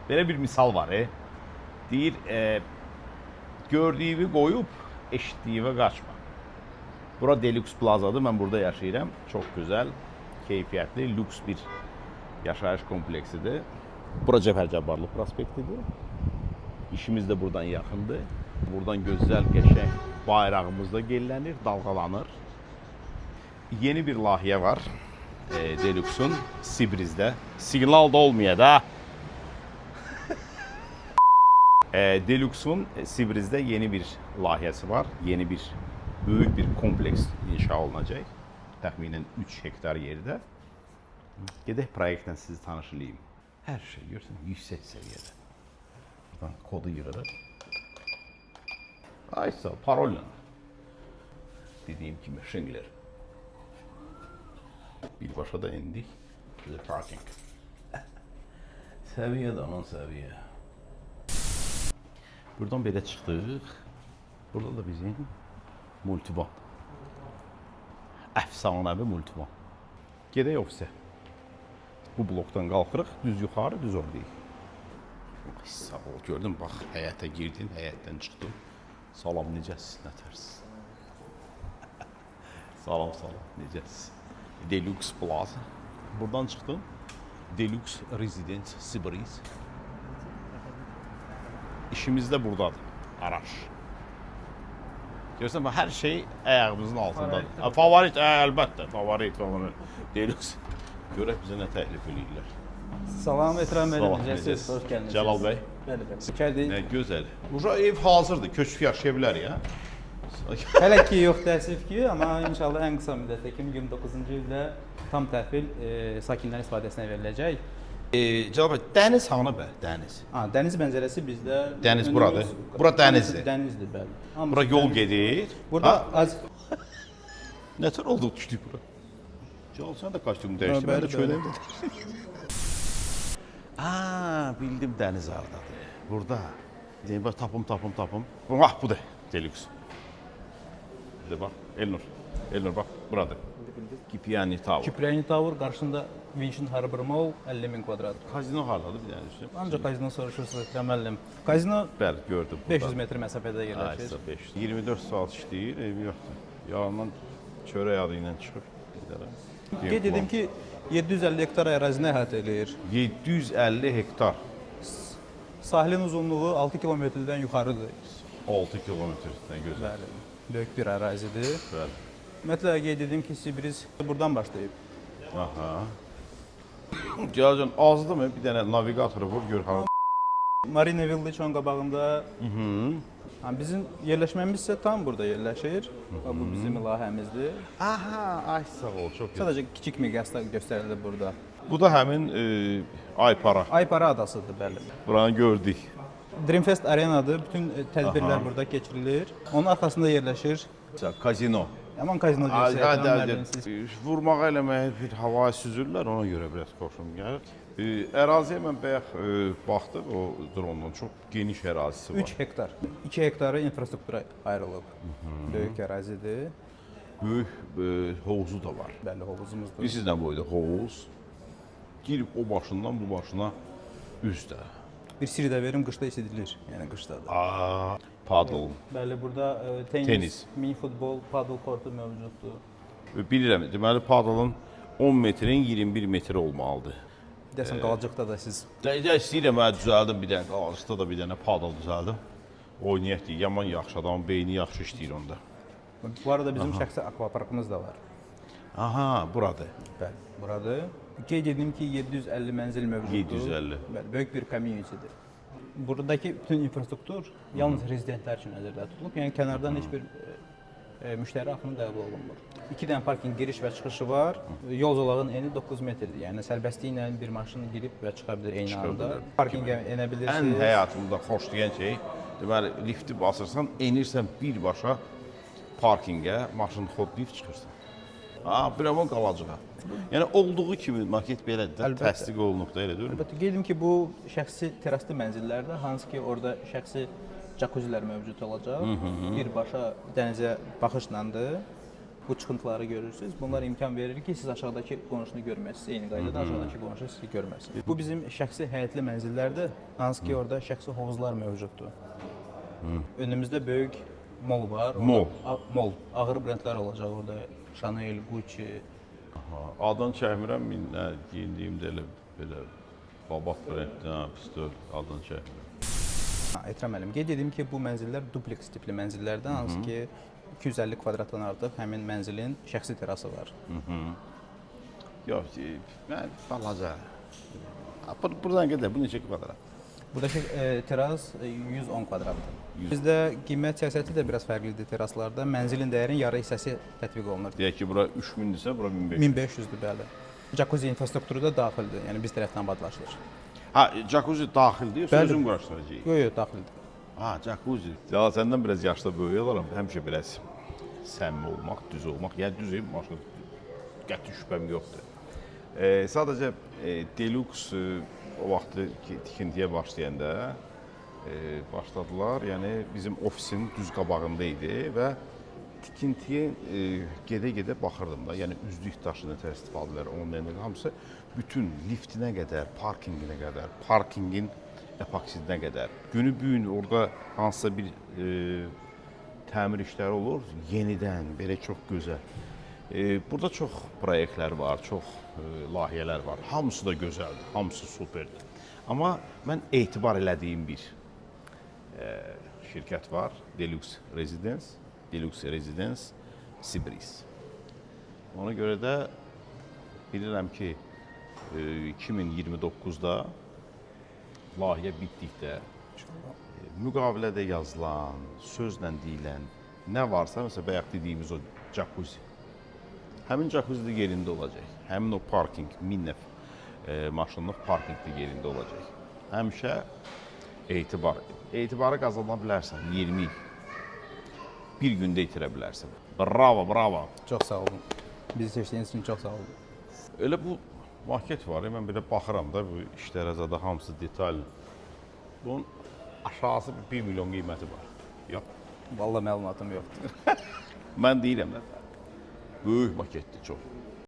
Belə bir misal var. Deyir, gördüyünü qoyub, eşitdiyinə qaçma. Bura Deluxe Plazadır, mən burada yaşayıram. Çox gözəl, keyfiyyətli, lüks bir yaşayış kompleksidir. Bura Cəfər Cabbarlı prospektidir. İşimiz də buradan yaxındır. Buradan gözəl, qəşəng bayrağımız da gellənir, dalğalanır. Yeni bir layihə var Deluxe'un Sibrizdə. Signal da olmuyor da. Deluxe'un Sibrizdə yeni bir layihəsi var. Yeni bir, böyük bir kompleks inşa olunacaq. Təxminən 3 hektar yerdə. Gedək proyektlə sizi tanış edeyim. Hər şey görürsən yüksək səviyyədə. Buradan kodu yığırıq. Aysa parolla. Dediyim kimi Schindler. Birbaşa da indik. The parking. Səviyyə də onun səviyyə. Buradan belə çıxdıq. Burada da bizim multivan. Əfsanəvi multivan. Gedək ofisə. Bu blokdan qalxırıq, düz yuxarı, düz oradayıq. Sağ ol, gördün, bax, həyətə girdin, həyətdən çıxdın. Salam, necəsiz, nə tərsiz? Salam, necəsiz? Deluxe Plaza. Buradan çıxdın. Deluxe Residence Sibriz. İşimiz də buradadır, araç. Görürsən, hər şey ayağımızın altındadır. Favorit, əlbəttə, favorit. Deluxe. Görək bizə nə təklif edirlər. Salam, Etirəm bəy, necəsiz? Xoş gəldiniz. Cəlal bəy. Bəli, bəli. Nə gözəl. Uşaq ev hazırdır, köçüb yaşaya bilər ya. Hələ ki yox, təəssüf ki, amma inşallah ən qısa müddətdə 2029-cu ildə tam təhvil sakinlərin istifadəsinə veriləcək. Cəlal bəy, dəniz hanı bəy, dəniz? Dəniz mənzərəsi bizdə... Dəniz buradır. Bura dənizdir. Dənizdir, bəli. Bura yol gedir. Burada az... Nətər oldu düşdük bura? Cəlal, sən də kostyumu dəyişdi, mən də çöydəyim də bildim dəniz haradadır. Burada. Deyim, bax, tapım. Bax, bu da Deluxe. Bir də bax, Elnur, bax, buradır. Kipiani Tower. Kipiani Tower, qarşında Vision Harbor Mall, 50.000 kvadrat. Kazino haradadır bir dənə üstü? Ancaq kazino soruşursunuz, Etirəm. Kazino bəli, gördüm. 500 metr məsafədə yerləşir. 24 saat işləyir, evi yoxdur. Yalandan çörək adı ilə çıxıb gedərəm. Qeyd edim ki, 750 hektar ərazini əhatə eləyir. 750 hektar. Sahilin uzunluğu 6 kilometrdən yuxarıdır. 6 kilometr, nə gözəl. Bəli, böyük bir ərazidir. Bəli. Ümumiyyətlə qeyd edim ki, Sibriz buradan başlayıb. Aha. Gələcən azdımı? Bir dənə naviqatoru vur, gör hara. Marina Village-ın qabağında. Bizim yerləşməmiz isə tam burada yerləşir. Bu bizim layihəmizdir. Aha, ay sağ ol, çox gözəl. Sadəcə kiçik miqyasda göstərilir burada. Bu da həmin Aypara. Aypara adasıdır, bəli. Buranı gördük. Dreamfest arenadır. Bütün tədbirlər burada keçirilir. Onun arxasında yerləşir. Kazino. Yaman kazino göstərir. Vurmağa eləməyə bir havaya süzürlər, ona görə biraz xoşum gəlir. Əraziyə mən bayaq baxdım, o drondan çox geniş ərazisi var. 3 hektar. 2 hektarı infrastruktura ayrılıb. Böyük ərazidir. Böyük hovuzu da var. Bəli, hovuzumuzdur. Sizdən boyda hovuz. Girib o başından bu başına üstə. Bir sir də verim, qışda isidilir. Yəni qışdadır. Paddle. Bəli, burada tenis, mini futbol, paddle kortu mövcuddur. Bilirəm, deməli paddle'ın 10 metrin 21 metr olmalıdır. Desən qalacaqda da siz. İstəyirəm, mən düzəldim bir dənə, qalacaqda da bir dənə paddle düzəldim. Oynayaq deyil, yaman yaxşı, adamın beyni yaxşı işləyir onda. Bu arada bizim şəxsi akvaparkımız da var. Aha, buradır. Bəli, buradır. Qeyd edim ki, 750 mənzil mövcuddur. 750. Bəli, böyük bir communitydir. Buradakı bütün infrastruktur yalnız rezidentlər üçün nəzərdə tutulub. Yəni kənardan heç bir müştəri axını qəbul olunmur. 2 dənə parking giriş və çıxışı var. Yol zolağının eni 9 metrdir. Yəni sərbəstliklə bir maşın girib və çıxa bilir eyni anda. Parkingə enə bilirsiniz. Ən həyatımda xoşlayan şey, deməli lifti basırsan, enirsən birbaşa parkingə, maşını xodlayıb çıxırsan. Biramon qalacaq. Yəni olduğu kimi maket belədir, təsdiq olunubda, elə deyil mi? Əlbəttə, qeyd edim ki, bu şəxsi teraslı mənzillərdə, hansı ki, orada şəxsi jacuzilər mövcud olacaq. Birbaşa dənizə baxışlandır. bu çıxıntıları görürsünüz. Bunlar imkan verir ki, siz aşağıdakı qonşunu görməsiniz. Eyni qaydada aşağıdakı qonşu sizi görməsin. Bu bizim şəxsi həyətli mənzillərdir. Hansı ki, orada şəxsi hovuzlar mövcuddur. Önümüzdə böyük mol var. Mol. Mol. Ağır brendlər olacaq orada. Chanel, Gucci. Adını çəkmirəm, nə geyindiyimdə elə belə babat brenddən, pistol adını çəkmirəm. Etirəm müəllim, qeyd edim ki, bu mənzillər dupleks tipli mənzillərdən, hansı ki 250 kvadratdan artıq həmin mənzilin şəxsi terası var. Yox, mən balaca. Buradan gedək, bu neçə kvadrat? Buradakı teras 110 kvadratdır. Bizdə qiymət siyasəti də biraz fərqlidir teraslarda. Mənzilin dəyərinin yarı hissəsi tətbiq olunur. Deyək ki, bura 3000-dirsə, bura 1500. 1500-dür, bəli. Jacuzzi infrastrukturu da daxildir, yəni biz tərəfdən badlaşılır. Ha, jacuzzi daxildir, yoxsa Bəli. özüm quraşdıracağıq? Yox, daxildir. Ha, jacuzzi. Ya səndən biraz yaşda böyük olaram, həmişə biraz səmimi olmaq, düz olmaq. Yəni düzeyim, başqa qəti şübhəm yoxdur. Sadəcə Deluxe o vaxtı tikintiyə başlayanda başladılar. Yəni bizim ofisin düz qabağında idi və tikintiyə gedə-gedə baxırdım da. Yəni üzlük daşını istifadə edir, onun hamısı bütün liftinə qədər, parkinginə qədər, parkingin epoksidinə qədər. Günü bu gün orada hansısa bir təmir işləri olur, yenidən belə çox gözəl. Burada çox proyektlər var, çox layihələr var. Hamısı da gözəldir, hamısı superdir. Amma mən etibar elədiyim bir şirkət var, Deluxe Residence Sibris. Ona görə də bilirəm ki, 2029-da layihə bitdikdə müqavilədə yazılan, sözlə deyilən nə varsa, məsələn, bayaq dediyimiz o jacuzzi. Həmin jacuzzi də yerində olacaq. Həmin o parking, 1000 nəfər maşınlıq parking də yerində olacaq. Həmişə etibar. Etibarı qazana bilərsən 20 il. Bir gündə itirə bilərsən. Bravo, bravo. Çox sağ olun. Bizi seçdiyiniz üçün çox sağ olun. Elə bu maket var, mən belə baxıram da bu işlərə zada hamısı detal. Bunun aşağısı 1 milyon qiyməti var. Yox. Vallahi məlumatım yoxdur. Mən deyirəm də. Böyük maketdir çox.